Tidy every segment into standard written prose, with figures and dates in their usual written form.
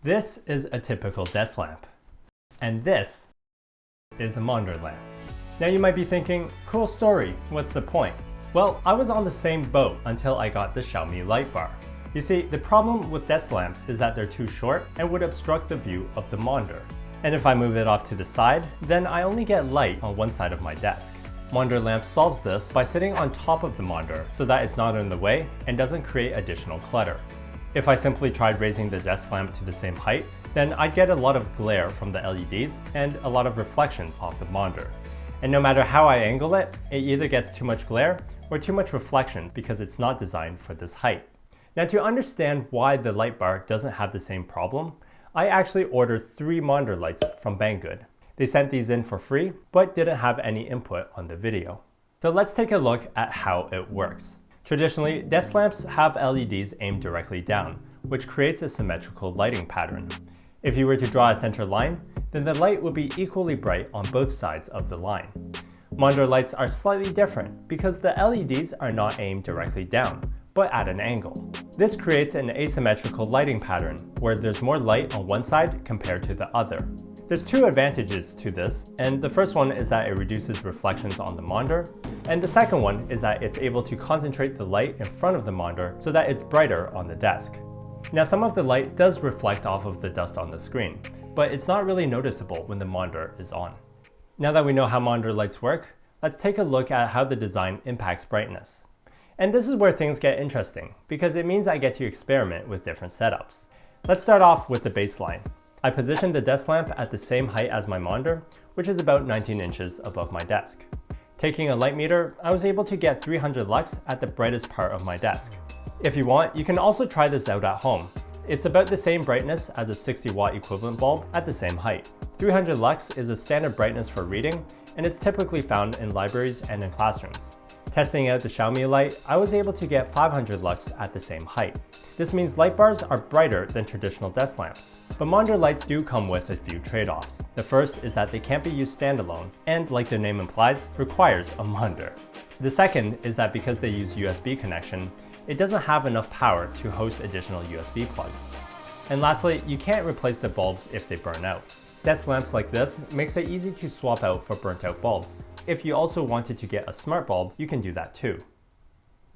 This is a typical desk lamp. And this is a monitor lamp. Now you might be thinking, cool story, what's the point? Well, I was on the same boat until I got the Xiaomi light bar. You see, the problem with desk lamps is that they're too short and would obstruct the view of the monitor. And if I move it off to the side, then I only get light on one side of my desk. Monitor lamp solves this by sitting on top of the monitor so that it's not in the way and doesn't create additional clutter. If I simply tried raising the desk lamp to the same height, then I'd get a lot of glare from the LEDs and a lot of reflections off the monitor. And no matter how I angle it, it either gets too much glare or too much reflection because it's not designed for this height. Now, to understand why the light bar doesn't have the same problem, I actually ordered 3 monitor lights from Banggood. They sent these in for free, but didn't have any input on the video. So let's take a look at how it works. Traditionally, desk lamps have LEDs aimed directly down, which creates a symmetrical lighting pattern. If you were to draw a center line, then the light would be equally bright on both sides of the line. Monitor lights are slightly different because the LEDs are not aimed directly down, but at an angle. This creates an asymmetrical lighting pattern where there's more light on one side compared to the other. There's 2 advantages to this, and the first one is that it reduces reflections on the monitor, and the second one is that it's able to concentrate the light in front of the monitor so that it's brighter on the desk. Now, some of the light does reflect off of the dust on the screen, but it's not really noticeable when the monitor is on. Now that we know how monitor lights work, let's take a look at how the design impacts brightness. And this is where things get interesting, because it means I get to experiment with different setups. Let's start off with the baseline. I positioned the desk lamp at the same height as my monitor, which is about 19 inches above my desk. Taking a light meter, I was able to get 300 lux at the brightest part of my desk. If you want, you can also try this out at home. It's about the same brightness as a 60-watt equivalent bulb at the same height. 300 lux is a standard brightness for reading, and it's typically found in libraries and in classrooms. Testing out the Xiaomi light, I was able to get 500 lux at the same height. This means light bars are brighter than traditional desk lamps. But monitor lights do come with a few trade-offs. The first is that they can't be used standalone, and like their name implies, requires a monitor. The second is that because they use USB connection, it doesn't have enough power to host additional USB plugs. And lastly, you can't replace the bulbs if they burn out. Desk lamps like this makes it easy to swap out for burnt out bulbs. If you also wanted to get a smart bulb, you can do that too.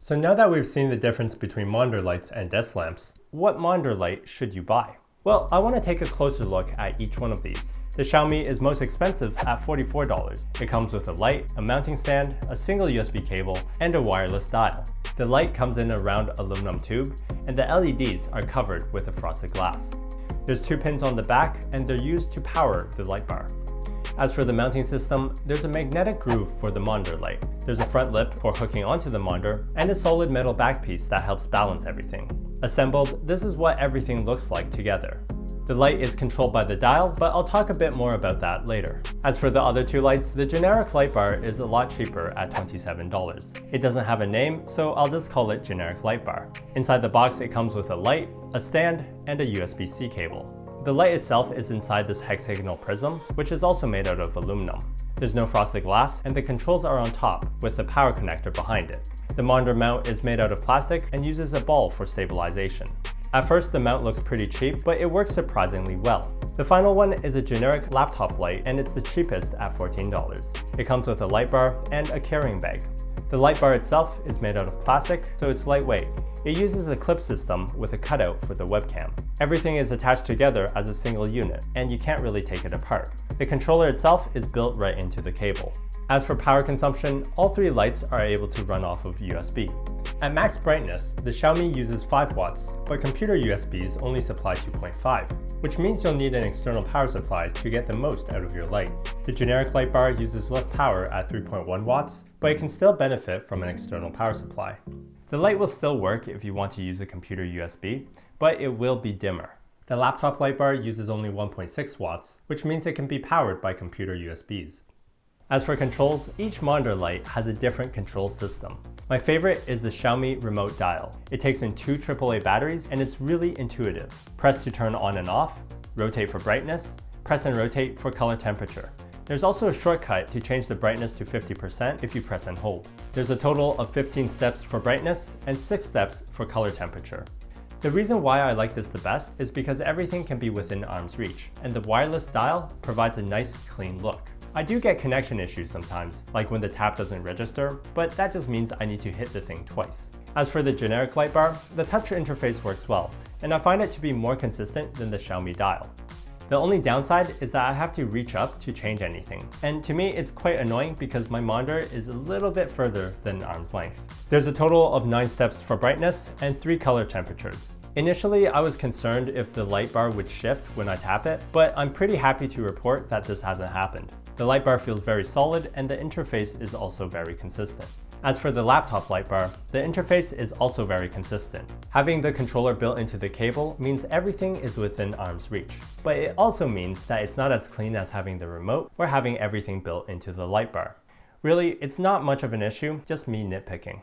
So now that we've seen the difference between monitor lights and desk lamps, what monitor light should you buy? Well, I want to take a closer look at each one of these. The Xiaomi is most expensive at $44. It comes with a light, a mounting stand, a single USB cable, and a wireless dial. The light comes in a round aluminum tube, and the LEDs are covered with a frosted glass. There's 2 pins on the back, and they're used to power the light bar. As for the mounting system, there's a magnetic groove for the monitor light. There's a front lip for hooking onto the monitor, and a solid metal back piece that helps balance everything. Assembled, this is what everything looks like together. The light is controlled by the dial, but I'll talk a bit more about that later. As for the other 2 lights, the generic light bar is a lot cheaper at $27. It doesn't have a name, so I'll just call it generic light bar. Inside the box, it comes with a light, a stand, and a USB-C cable. The light itself is inside this hexagonal prism, which is also made out of aluminum. There's no frosted glass, and the controls are on top with the power connector behind it. The monitor mount is made out of plastic and uses a ball for stabilization. At first, the mount looks pretty cheap, but it works surprisingly well. The final one is a generic laptop light, and it's the cheapest at $14. It comes with a light bar and a carrying bag. The light bar itself is made out of plastic, so it's lightweight. It uses a clip system with a cutout for the webcam. Everything is attached together as a single unit, and you can't really take it apart. The controller itself is built right into the cable. As for power consumption, all 3 lights are able to run off of USB. At max brightness, the Xiaomi uses 5 watts, but computer USBs only supply 2.5, which means you'll need an external power supply to get the most out of your light. The generic light bar uses less power at 3.1 watts, but it can still benefit from an external power supply. The light will still work if you want to use a computer USB, but it will be dimmer. The laptop light bar uses only 1.6 watts, which means it can be powered by computer USBs. As for controls, each monitor light has a different control system. My favorite is the Xiaomi remote dial. It takes in 2 AAA batteries and it's really intuitive. Press to turn on and off, rotate for brightness, press and rotate for color temperature. There's also a shortcut to change the brightness to 50% if you press and hold. There's a total of 15 steps for brightness and 6 steps for color temperature. The reason why I like this the best is because everything can be within arm's reach, and the wireless dial provides a nice, clean look. I do get connection issues sometimes, like when the tap doesn't register, but that just means I need to hit the thing twice. As for the generic light bar, the touch interface works well, and I find it to be more consistent than the Xiaomi dial. The only downside is that I have to reach up to change anything, and to me it's quite annoying because my monitor is a little bit further than arm's length. There's a total of 9 steps for brightness and 3 color temperatures. Initially, I was concerned if the light bar would shift when I tap it, but I'm pretty happy to report that this hasn't happened. The light bar feels very solid and the interface is also very consistent. As for the laptop light bar, the interface is also very consistent. Having the controller built into the cable means everything is within arm's reach, but it also means that it's not as clean as having the remote or having everything built into the light bar. Really, it's not much of an issue, just me nitpicking.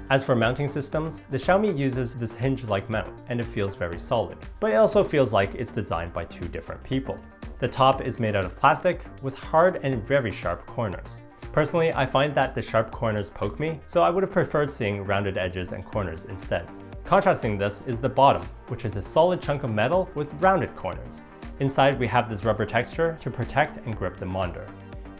As for mounting systems, the Xiaomi uses this hinge-like mount and it feels very solid, but it also feels like it's designed by 2 different people. The top is made out of plastic with hard and very sharp corners. Personally, I find that the sharp corners poke me, so I would have preferred seeing rounded edges and corners instead. Contrasting this is the bottom, which is a solid chunk of metal with rounded corners. Inside we have this rubber texture to protect and grip the monitor.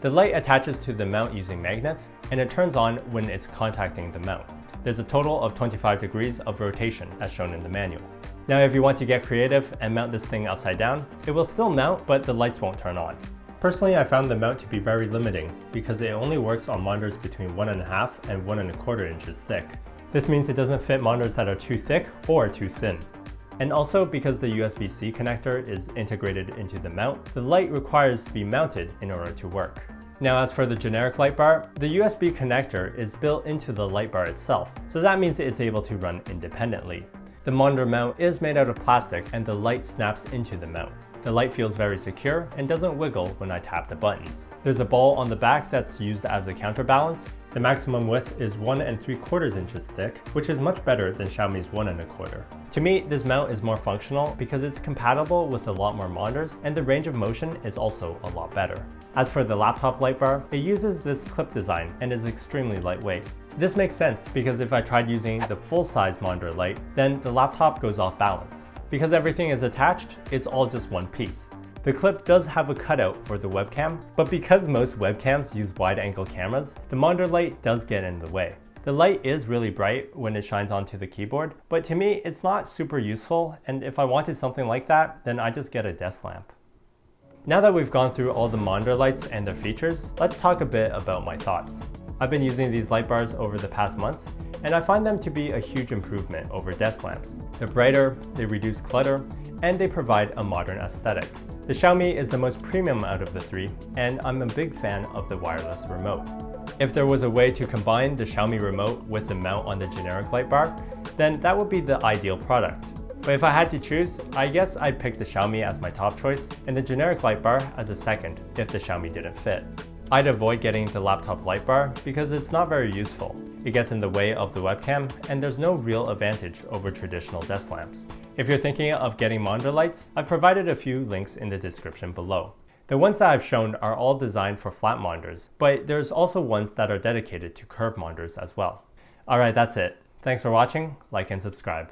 The light attaches to the mount using magnets, and it turns on when it's contacting the mount. There's a total of 25 degrees of rotation as shown in the manual. Now if you want to get creative and mount this thing upside down, it will still mount, but the lights won't turn on. Personally, I found the mount to be very limiting because it only works on monitors between 1.5 and 1.25 inches thick. This means it doesn't fit monitors that are too thick or too thin. And also because the USB-C connector is integrated into the mount, the light requires to be mounted in order to work. Now as for the generic light bar, the USB connector is built into the light bar itself, so that means it's able to run independently. The monitor mount is made out of plastic and the light snaps into the mount. The light feels very secure and doesn't wiggle when I tap the buttons. There's a ball on the back that's used as a counterbalance. The maximum width is 1.75 inches thick, which is much better than Xiaomi's 1.25. To me, this mount is more functional because it's compatible with a lot more monitors and the range of motion is also a lot better. As for the laptop light bar, it uses this clip design and is extremely lightweight. This makes sense because if I tried using the full-size monitor light, then the laptop goes off balance. Because everything is attached, it's all just one piece. The clip does have a cutout for the webcam, but because most webcams use wide-angle cameras, the monitor light does get in the way. The light is really bright when it shines onto the keyboard, but to me it's not super useful, and if I wanted something like that, then I just get a desk lamp. Now that we've gone through all the monitor lights and their features, let's talk a bit about my thoughts. I've been using these light bars over the past month, and I find them to be a huge improvement over desk lamps. They're brighter, they reduce clutter, and they provide a modern aesthetic. The Xiaomi is the most premium out of the 3, and I'm a big fan of the wireless remote. If there was a way to combine the Xiaomi remote with the mount on the generic light bar, then that would be the ideal product. But if I had to choose, I guess I'd pick the Xiaomi as my top choice, and the generic light bar as a second if the Xiaomi didn't fit. I'd avoid getting the laptop light bar because it's not very useful. It gets in the way of the webcam and there's no real advantage over traditional desk lamps. If you're thinking of getting monitor lights, I've provided a few links in the description below. The ones that I've shown are all designed for flat monitors, but there's also ones that are dedicated to curved monitors as well. Alright, that's it. Thanks for watching, like and subscribe.